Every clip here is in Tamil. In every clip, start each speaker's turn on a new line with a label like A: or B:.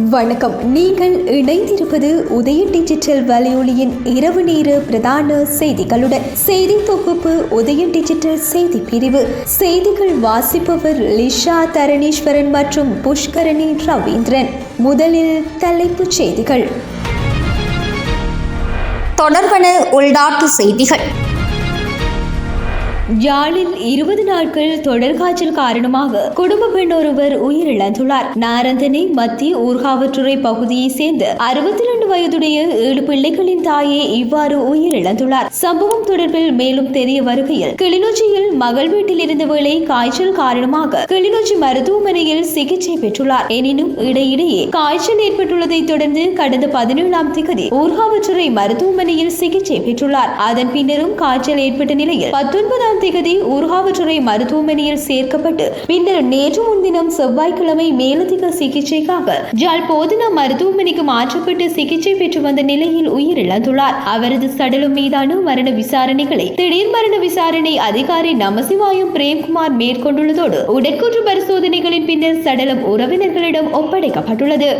A: வணக்கம். நீங்கள் இணைந்திருப்பது உதய டிஜிட்டல் வலையொலியின் இரவு நேர பிரதான செய்திகளுடன். செய்தி தொகுப்பு உதய டிஜிட்டல் செய்தி பிரிவு. செய்திகள் வாசிப்பவர் லிஷா தரணீஸ்வரன் மற்றும் புஷ்கரணி ரவீந்திரன். முதலில் தலைப்புச் செய்திகள்.
B: தொடர்பான உள்நாட்டு செய்திகள்.
A: யாழில் 20 நாட்கள் தொடர் காய்ச்சல் காரணமாக குடும்ப பெண் ஒருவர் உயிரிழந்துள்ளார். நாரந்தனை மத்திய ஊர்காவற்றுறை பகுதியை சேர்ந்த 62 வயதுடைய 7 பிள்ளைகளின் தாயே இவ்வாறு உயிரிழந்துள்ளார். சம்பவம் தொடர்பில் மேலும் தெரிய வருகையில், கிளிநொச்சியில் மகள் வீட்டில் இருந்த வேளை காய்ச்சல் காரணமாக கிளிநொச்சி மருத்துவமனையில் சிகிச்சை பெற்றுள்ளார். எனினும் இடையிடையே காய்ச்சல் ஏற்பட்டுள்ளதை தொடர்ந்து கடந்த 17ஆம் தேதி ஊர்காவற்றுறை மருத்துவமனையில் சிகிச்சை பெற்றுள்ளார். அதன் பின்னரும் காய்ச்சல் ஏற்பட்ட நிலையில் 19ஆம் தேதி ஊர்காவற்றுறை மருத்துவமனையில் சேர்க்கப்பட்டு பின்னர் நேற்று முன்தினம் செவ்வாய்க்கிழமை மேலதிக சிகிச்சைக்காக ஜாழ் போதனா மருத்துவமனைக்கு மாற்றப்பட்டு சிகிச்சை பெற்று வந்த நிலையில் உயிரிழந்துள்ளார். அவரது சடலம் மீதான மரண விசாரணைகளை திடீர் மரண விசாரணை அதிகாரி நமசிவாயம் பிரேம்குமார் மேற்கொண்டுள்ளதோடு உடற்கூற்று பரிசோதனைகளின் பின்னர் சடலம் உறவினர்களிடம் ஒப்படைக்கப்பட்டுள்ளது.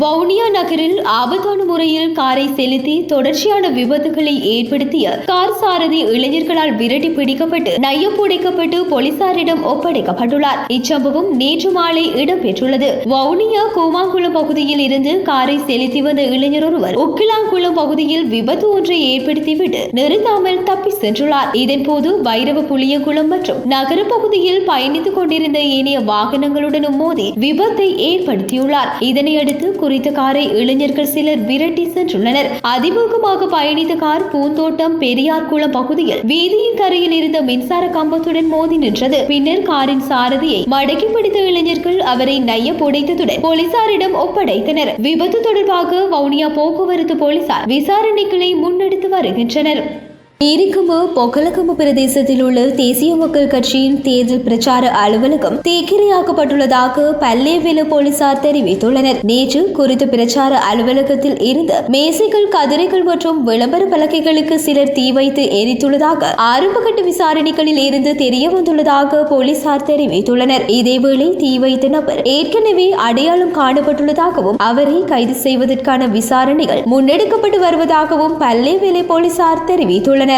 A: வவுனியா நகரில் ஆபத்தான முறையில் காரை செலுத்தி தொடர்ச்சியான விபத்துகளை ஏற்படுத்திய கார் சாரதி இளைஞர்களால் விரட்டி பிடிக்கப்பட்டு நையப்புடைக்கப்பட்டு போலீசாரிடம் ஒப்படைக்கப்பட்டுள்ளார். இச்சம்பவம் நேற்று மாலை இடம்பெற்றுள்ளது. வவுனியா கூமாங்குளம் பகுதியில் இருந்து காரை செலுத்தி வந்த இளைஞர் ஒருவர் உக்கிலாங்குளம் பகுதியில் விபத்து ஒன்றை ஏற்படுத்திவிட்டு நிறுத்தாமல் தப்பி சென்றுள்ளார். இதன்போது வைரவ புளியங்குளம் மற்றும் நகர பகுதியில் பயணித்துக் கொண்டிருந்த ஏனைய வாகனங்களுடனும் மோதி விபத்தை ஏற்படுத்தியுள்ளார். இதனையடுத்து குறித்த காரை இளைஞர்கள் சிலர் விரட்டி சென்றுள்ளனர். அதிவேகமாக பயணித்த கார் பூந்தோட்டம் பெரியார் குளம் பகுதியில் வீதியின் கரையில் இருந்த மின்சார கம்பத்துடன் மோதி நின்றது. பின்னர் காரின் சாரதியை மடக்கி பிடித்த இளைஞர்கள் அவரை நைய புடைத்ததுடன் போலீசாரிடம் ஒப்படைத்தனர். விபத்து தொடர்பாக வவுனியா போக்குவரத்து போலீசார் விசாரணைகளை முன்னெடுத்து வருகின்றனர். நீரிக்கும்பு பொக்கலக்கம்பு பிரதேசத்தில் உள்ள தேசிய மக்கள் கட்சியின் தேர்தல் பிரச்சார அலுவலகம் தீக்கிரையாக்கப்பட்டுள்ளதாக பல்லேவெல போலீசார் தெரிவித்துள்ளனர். நேற்று குறித்த பிரச்சார அலுவலகத்தில் இருந்த மேசைகள், கதிரைகள் மற்றும் விளம்பர பலகைகளுக்கு சிலர் தீ வைத்து எரித்துள்ளதாக ஆரம்பகட்ட விசாரணைகளில் இருந்து தெரிய வந்துள்ளதாக போலீசார் தெரிவித்துள்ளனர். இதேவேளை தீ வைத்த நபர் ஏற்கனவே அடையாளம் காணப்பட்டுள்ளதாகவும் அவரை கைது செய்வதற்கான விசாரணைகள் முன்னெடுக்கப்பட்டு வருவதாகவும் பல்லேவெல போலீசார் தெரிவித்துள்ளனர்.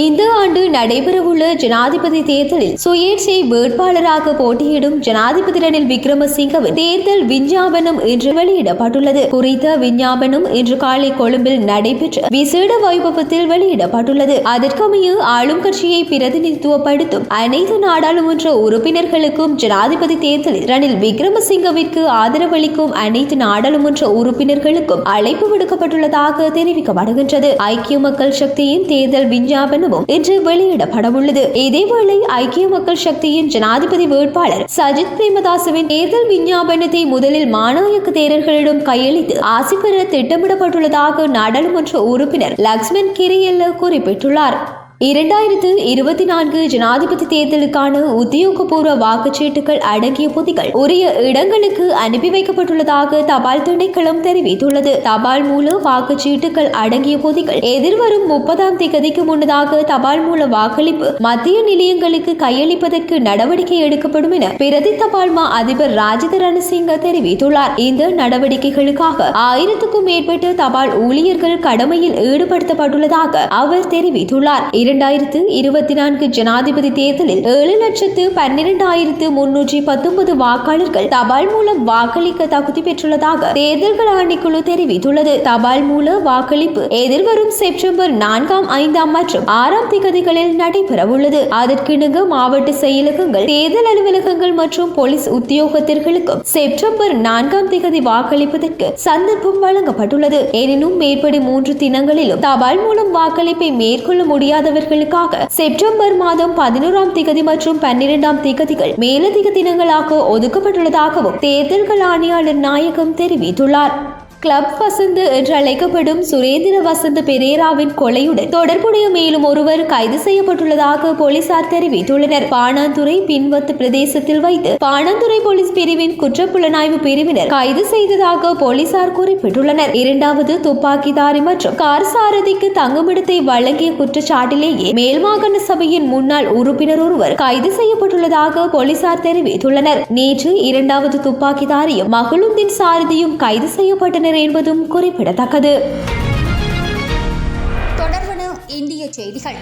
A: இந்த ஆண்டு நடைபெறவுள்ள ஜனாதிபதி தேர்தலில் சுயேட்சை வேட்பாளராக போட்டியிடும் ஜனாதிபதி ரணில் விக்ரமசிங்கவின் தேர்தல் விஞ்ஞாபனம் இன்று வெளியிடப்பட்டுள்ளது. குறித்த விஞ்ஞாபனம் இன்று காலை கொழும்பில் நடைபெற்ற விசேட வைபவத்தில் வெளியிடப்பட்டுள்ளது. அதற்கமைய ஆளும் கட்சியை பிரதிநிதித்துவப்படுத்தும் அனைத்து நாடாளுமன்ற உறுப்பினர்களுக்கும் ஜனாதிபதி தேர்தலில் ரணில் விக்ரமசிங்கவிற்கு ஆதரவளிக்கும் அனைத்து நாடாளுமன்ற உறுப்பினர்களுக்கும் அழைப்பு விடுக்கப்பட்டுள்ளதாக தெரிவிக்கப்படுகின்றது. ஐக்கிய மக்கள் சக்தியின் தேர்தல் விஞ்ஞாபனம் இன்று வெளியிடப்படவுள்ளது. இதேவேளை ஐக்கிய மக்கள் சக்தியின் ஜனாதிபதி வேட்பாளர் சஜித் பிரேமதாசவின் தேர்தல் விஞ்ஞாபனத்தை முதலில் மாநாயக்க தேரர்களிடம் கையளித்து ஆசி பெற திட்டமிடப்பட்டுள்ளதாக நாடாளுமன்ற உறுப்பினர் லக்ஷ்மன் கிரியல்ல குறிப்பிட்டுள்ளார். 2024 ஜனாதிபதி தேர்தலுக்கான உத்தியோகபூர்வ வாக்குச்சீட்டுகள் அடங்கிய பொதிகள் உரிய இடங்களுக்கு அனுப்பி வைக்கப்பட்டுள்ளதாக தபால் திணைக்களம் தெரிவித்துள்ளது. தபால் மூல வாக்குச்சீட்டுகள் அடங்கிய பொதிகள் எதிர்வரும் 30ஆம் தேதிக்கு முன்னதாக தபால் மூல வாக்களிப்பு மத்திய நிலையங்களுக்கு கையளிப்பதற்கு நடவடிக்கை எடுக்கப்படும் என பிரதி தபால் மா அதிபர் ராஜித ரணசிங்க தெரிவித்துள்ளார். இந்த நடவடிக்கைகளுக்காக 1000க்கும் மேற்பட்ட தபால் ஊழியர்கள் கடமையில் ஈடுபடுத்தப்பட்டுள்ளதாக அவர் தெரிவித்துள்ளார். 2024 ஜனாதிபதி தேர்தலில் 7,12,319 வாக்காளர்கள் தபால் மூலம் வாக்களிக்க தகுதி பெற்றுள்ளதாக தேர்தல்கள் ஆணைக்குழு தெரிவித்துள்ளது. தபால் மூல வாக்களிப்பு எதிர்வரும் செப்டம்பர் 4, 5 மற்றும் 6 தேதிகளில் நடைபெறவுள்ளது. அதற்கிணங்க மாவட்ட செயலகங்கள், தேர்தல் அலுவலகங்கள் மற்றும் போலீஸ் உத்தியோகத்தர்களுக்கும் செப்டம்பர் 4ஆம் தேதி வாக்களிப்பதற்கு சந்தர்ப்பம் வழங்கப்பட்டுள்ளது. எனினும் மேற்படி 3 தினங்களிலும் தபால் மூலம் வாக்களிப்பை மேற்கொள்ள முடியாதவர்களுக்காக செப்டம்பர் மாதம் 11ஆம் தேதி மற்றும் 12ஆம் தேதிகள் மேலதிக தினங்களாக ஒதுக்கப்பட்டுள்ளதாகவும் தேர்தல்கள் ஆணையாளர் நாயகம் தெரிவித்துள்ளார். கிளப் வசந்த் என்று அழைக்கப்படும் சுரேந்திர வசந்த் பெரேராவின் கொலையுடன் தொடர்புடைய மேலும் ஒருவர் கைது செய்யப்பட்டுள்ளதாக போலீசார் தெரிவித்துள்ளனர். பாணாந்துறை பின்வத்து பிரதேசத்தில் வைத்து பாணாந்துறை போலீஸ் பிரிவின் குற்றப்புலனாய்வு பிரிவினர் கைது செய்ததாக போலீசார் குறிப்பிட்டுள்ளனர். இரண்டாவது துப்பாக்கிதாரி மற்றும் கார் சாரதிக்கு தங்குமிடத்தை வழங்கிய குற்றச்சாட்டிலேயே மேல்மாகாண சபையின் முன்னாள் உறுப்பினர் ஒருவர் கைது செய்யப்பட்டுள்ளதாக போலீசார் தெரிவித்துள்ளனர். நேற்று இரண்டாவது துப்பாக்கிதாரியும் மகளுந்தின் சாரதியும் கைது செய்யப்பட்டனர் என்பதும் குறிப்பிடத்தக்கது.
B: தொடர்பான இந்திய செய்திகள்.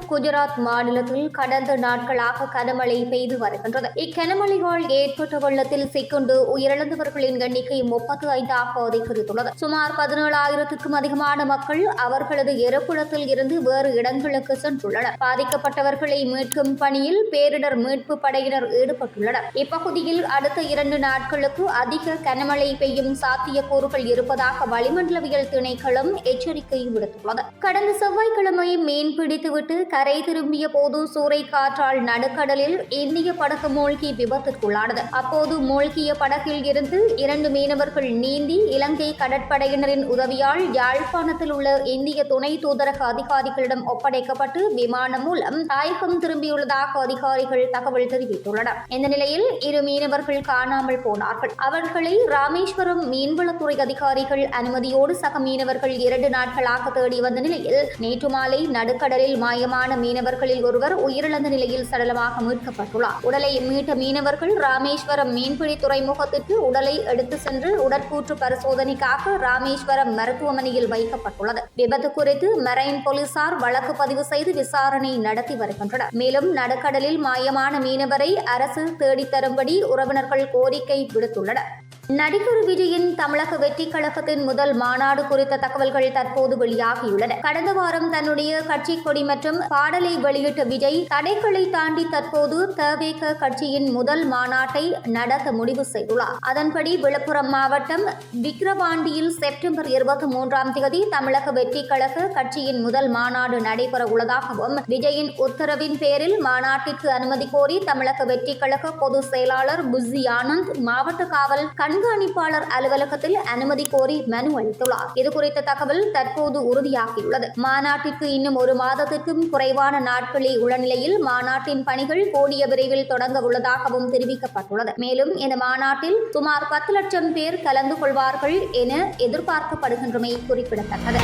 B: குஜராத் மாநிலத்தில் கடந்த நாட்களாக கனமழை பெய்து வருகின்றது. இக்கனமழையால் ஏற்பட்ட வெள்ளத்தில் சிக்கொண்டு உயிரிழந்தவர்களின் எண்ணிக்கை 35 அதிகரித்துள்ளது. சுமார் 17,000க்கும் அதிகமான மக்கள் அவர்களது இறப்பிடத்தில் இருந்து வேறு இடங்களுக்கு சென்றுள்ளனர். பாதிக்கப்பட்டவர்களை மீட்கும் பணியில் பேரிடர் மீட்பு படையினர் ஈடுபட்டுள்ளனர். இப்பகுதியில் அடுத்த 2 நாட்களுக்கு அதிக கனமழை பெய்யும் சாத்தியக்கூறுகள் இருப்பதாக வளிமண்டலவியல் திணைக்களம் எச்சரிக்கை விடுத்துள்ளது. கடந்த செவ்வாய்க்கிழமை மீன் பிடித்துவிட்டு கரை திரும்பிய போது சூறை காற்றால் நடுக்கடலில் இந்திய படகு மூழ்கி விபத்திற்குள்ளானது. அப்போது மூழ்கிய படகில் இருந்து 2 மீனவர்கள் நீந்தி இலங்கை கடற்படையினரின் உதவியால் யாழ்ப்பாணத்தில் உள்ள இந்திய துணை தூதரக அதிகாரிகளிடம் ஒப்படைக்கப்பட்டு விமானம் மூலம் தாயகம் திரும்பியுள்ளதாக அதிகாரிகள் தகவல் தெரிவித்துள்ளனர். இந்த நிலையில் 2 மீனவர்கள் காணாமல் போனார்கள். அவர்களை ராமேஸ்வரம் மீன்வளத்துறை அதிகாரிகள் அனுமதியோடு சக மீனவர்கள் 2 நாட்களாக தேடி வந்த நிலையில் நேற்று மாலை நடுக்கடலில் மாயமான மீனவர்களில் ஒருவர் உயிரிழந்த நிலையில் சடலமாக மீட்கப்பட்டுள்ளார். உடலை மீட்ட மீனவர்கள் ராமேஸ்வரம் மீன்பிடி துறைமுகத்திற்கு உடலை எடுத்து சென்று உடற்கூற்று பரிசோதனைக்காக ராமேஸ்வரம் மருத்துவமனையில் வைக்கப்பட்டுள்ளது. விபத்து குறித்து மெரைன் போலீசார் வழக்கு பதிவு செய்து விசாரணை நடத்தி வருகின்றனர். மேலும் நடுக்கடலில் மாயமான மீனவரை அரசு தேடித்தரும்படி உறவினர்கள் கோரிக்கை விடுத்துள்ளனர். நடிகர் விஜயின் தமிழக வெற்றி கழகத்தின் முதல் மாநாடு குறித்த தகவல்கள் தற்போது வெளியாகியுள்ளன. கடந்த வாரம் தன்னுடைய கட்சி கொடி மற்றும் பாடலை வெளியிட்ட விஜய் தடைகளை தாண்டி தற்போது தவேக கட்சியின் முதல் மாநாட்டை நடத்த முடிவு செய்துள்ளார். அதன்படி விழுப்புரம் மாவட்டம் விக்கிரவாண்டியில் செப்டம்பர் 23ஆம் தேதி தமிழக வெற்றி கழக கட்சியின் முதல் மாநாடு நடைபெற உள்ளதாகவும் விஜயின் உத்தரவின் பேரில் மாநாட்டிற்கு அனுமதி கோரி தமிழக வெற்றி கழக பொதுச் செயலாளர் புஸ்ஸி ஆனந்த் மாவட்ட காவல் கண்காணிப்பாளர் அலுவலகத்தில் அனுமதி கோரி மனு அளித்துள்ளார். இதுகுறித்த தகவல் தற்போது உறுதியாகியுள்ளது. மாநாட்டிற்கு இன்னும் 1 மாதத்திற்கும் குறைவான நாட்களே உள்ள நிலையில் மாநாட்டின் பணிகள் கூடிய விரைவில் தொடங்க உள்ளதாகவும் தெரிவிக்கப்பட்டுள்ளது. மேலும் இந்த மாநாட்டில் சுமார் 10 லட்சம் பேர் கலந்து கொள்வார்கள் என எதிர்பார்க்கப்படுகின்றமை குறிப்பிடத்தக்கது.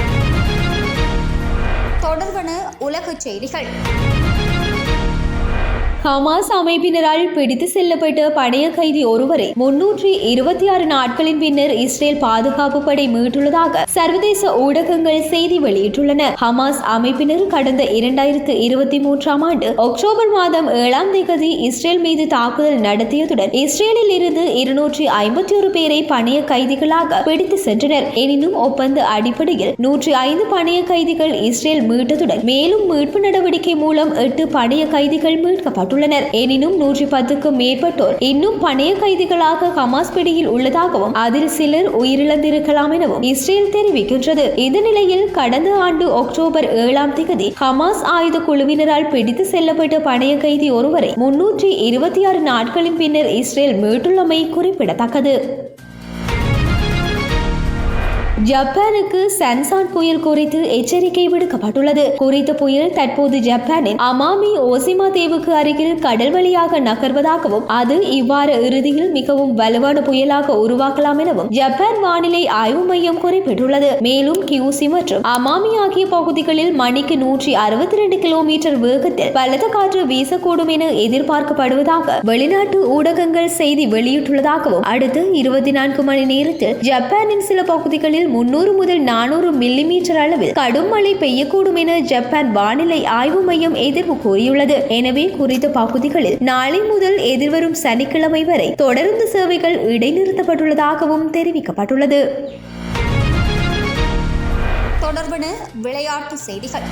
B: தொடர்பான உலக செய்திகள்.
A: ஹமாஸ் அமைப்பினரால் பிடித்து செல்லப்பட்ட பணைய கைதி ஒருவரை 326 நாட்களின் பின்னர் இஸ்ரேல் பாதுகாப்பு படை மீட்டுள்ளதாக சர்வதேச ஊடகங்கள் செய்தி வெளியிட்டுள்ளன. ஹமாஸ் அமைப்பினர் கடந்த 2023ஆம் ஆண்டு அக்டோபர் மாதம் 7ஆம் தேதி இஸ்ரேல் மீது தாக்குதல் நடத்தியதுடன் இஸ்ரேலில் இருந்து 251 பேரை பணைய கைதிகளாக பிடித்து சென்றனர். எனினும் ஒப்பந்த அடிப்படையில் 105 பணைய கைதிகள் இஸ்ரேல் மீட்டதுடன் மேலும் மீட்பு நடவடிக்கை மூலம் 8 பணைய கைதிகள் மீட்கப்பட்டனர். எனினும் 110க்கும் மேற்பட்டோர் இன்னும் பணைய கைதிகளாக ஹமாஸ் பிடியில் உள்ளதாகவும் அதில் சிலர் உயிரிழந்திருக்கலாம் எனவும் இஸ்ரேல் தெரிவிக்கின்றது. இந்த நிலையில் கடந்த ஆண்டு அக்டோபர் 7ஆம் தேதி ஹமாஸ் ஆயுத குழுவினரால் பிடித்து செல்லப்பட்ட பணைய கைதி ஒருவரை 326 நாட்களின் பின்னர் இஸ்ரேல் மீட்டுள்ளமை குறிப்பிடத்தக்கது. ஜப்பானுக்கு சன்சான் புயல் குறித்து எச்சரிக்கை விடுக்கப்பட்டுள்ளது. குறித்த புயல் தற்போது ஜப்பானின் அமாமி ஓசிமா தீவுக்கு அருகில் கடல் வழியாக நகர்வதாகவும் அது இவ்வார இறுதியில் மிகவும் வலுவான புயலாக உருவாக்கலாம் எனவும் ஜப்பான் வானிலை ஆய்வு மையம் குறிப்பிட்டுள்ளது. மேலும் கியூசி மற்றும் அமாமி ஆகிய பகுதிகளில் மணிக்கு 162 கிலோமீட்டர் வேகத்தில் பலத்த காற்று வீசக்கூடும் என எதிர்பார்க்கப்படுவதாக வெளிநாட்டு ஊடகங்கள் செய்தி வெளியிட்டுள்ளதாகவும் அடுத்த 24 மணி நேரத்தில் ஜப்பானின் சில பகுதிகளில் 300 முதல் 400 மில்லிமீட்டர் அளவில் கடும் மழை பெய்யக்கூடும் என ஜப்பான் வானிலை ஆய்வு மையம் எதிர்ப்பு கூறியுள்ளது. எனவே குறித்த பகுதிகளில் நாளை முதல் எதிர்வரும் சனிக்கிழமை வரை தொடர்ந்து சேவைகள் இடைநிறுத்தப்பட்டுள்ளதாகவும் தெரிவிக்கப்பட்டுள்ளது.
B: தொடர்பான விளையாட்டு செய்திகள்.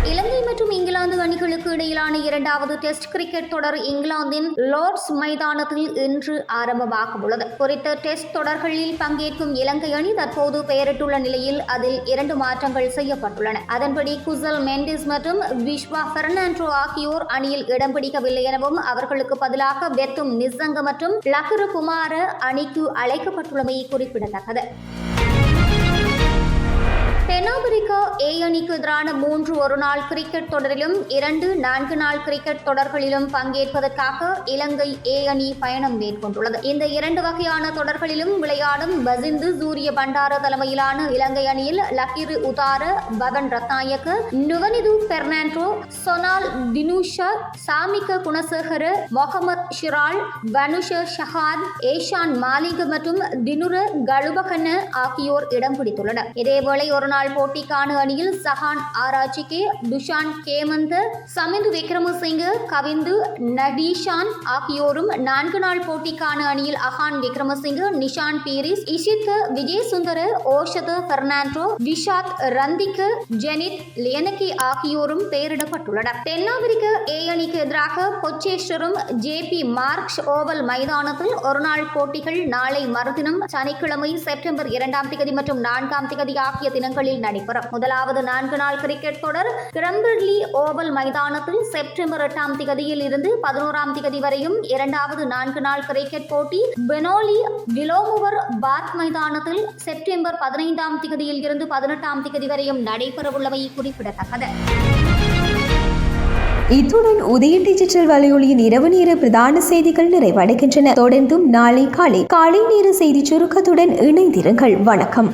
B: இலங்கை மற்றும் இங்கிலாந்து அணிகளுக்கு இடையிலான இரண்டாவது டெஸ்ட் கிரிக்கெட் தொடர் இங்கிலாந்தின் லார்ட்ஸ் மைதானத்தில் இன்று ஆரம்பமாக உள்ளது. குறித்த டெஸ்ட் தொடர்களில் பங்கேற்கும் இலங்கை அணி தற்போது பெயரிட்டுள்ள நிலையில் அதில் 2 மாற்றங்கள் செய்யப்பட்டுள்ளன. அதன்படி குசல் மெண்டிஸ் மற்றும் விஸ்வா பெர்னாண்டோ ஆகியோர் அணியில் இடம் பிடிக்கவில்லை எனவும் அவர்களுக்கு பதிலாக பெத்தும் நிசங்க மற்றும் லக்ரு குமார அணிக்கு அழைக்கப்பட்டுள்ளமை குறிப்பிடத்தக்கது. தென்னாப்பிரிக்கா ஏ அணிக்கு எதிரான 3 ஒருநாள் கிரிக்கெட் தொடரிலும் 2 4 நாள் கிரிக்கெட் தொடர்களிலும் பங்கேற்பதற்காக இலங்கை ஏ அணி பயணம் மேற்கொண்டுள்ளது. இந்த 2 வகையான தொடர்களிலும் விளையாடும் பசிந்து சூரிய பண்டார தலைமையிலான இலங்கை அணியில் லக்கிரு உதார, பவன் ரத்நாயக்க, நுவனிது பெர்னாண்டோ, சொனால் தினுஷ, சாமிக்க குணசேகர, மொஹமத் ஷிரால், வனுஷ ஷஹாத், ஏஷான் மாலிக் மற்றும் தினுர கலுபகன ஆகியோர் இடம் பிடித்துள்ளனர். இதேவேளை ஒருநாள் போட்டிக்கான அணியில் சஹான் ஆராய்ச்சிக்கே, துஷான் கேமந்த, சமிந்து விக்ரமசிங்க, கவிந்து நடீஷான் ஆகியோரும் 4 நாள் போட்டிக்கான அணியில் அஹான் விக்ரமசிங்க, நிஷான் பீரிஸ், இஷித் விஜயசுந்தர, ஓஷத பெர்னாண்டோ, விஷாத் ரந்திக்க, ஜெனித் லியனகி ஆகியோரும் பெயரிடப்பட்டுள்ளனர். தென்னாப்பிரிக்க ஏ அணிக்கு எதிராக பொச்சேஸ்வரம் ஜே.பி. மார்க்ஸ் ஓவல் மைதானத்தில் ஒருநாள் போட்டிகள் நாளை மறுதினம் சனிக்கிழமை செப்டம்பர் 2ஆம் தேதி மற்றும் 4ஆம் தேதி ஆகிய தினங்களில் நடைபெறும். முதலாவது 4 நாள் கிரிக்கெட் தொடர் கிரம்பர்லி ஓவல் மைதானத்தில் செப்டம்பர் 8ஆம் தேதியில் இருந்து 11ஆம் தேதி வரையும், இரண்டாவது 4 நாள் கிரிக்கெட் போட்டி பெனோலி விலோமுவர் பார்க் மைதானத்தில் செப்டம்பர் 15ஆம் தேதியில் இருந்து 18ஆம் தேதி வரையும் நடைபெறவுள்ளமை குறிப்பிடத்தக்கது.
A: இத்துடன் உதய டிஜிட்டல் வலையொலியின் இரவு நேர பிரதான செய்திகள் நிறைவடைகின்றன. தொடர்ந்தும் நாளை காலை நேர செய்தி சுருக்கத்துடன் இணைந்திருங்கள். வணக்கம்.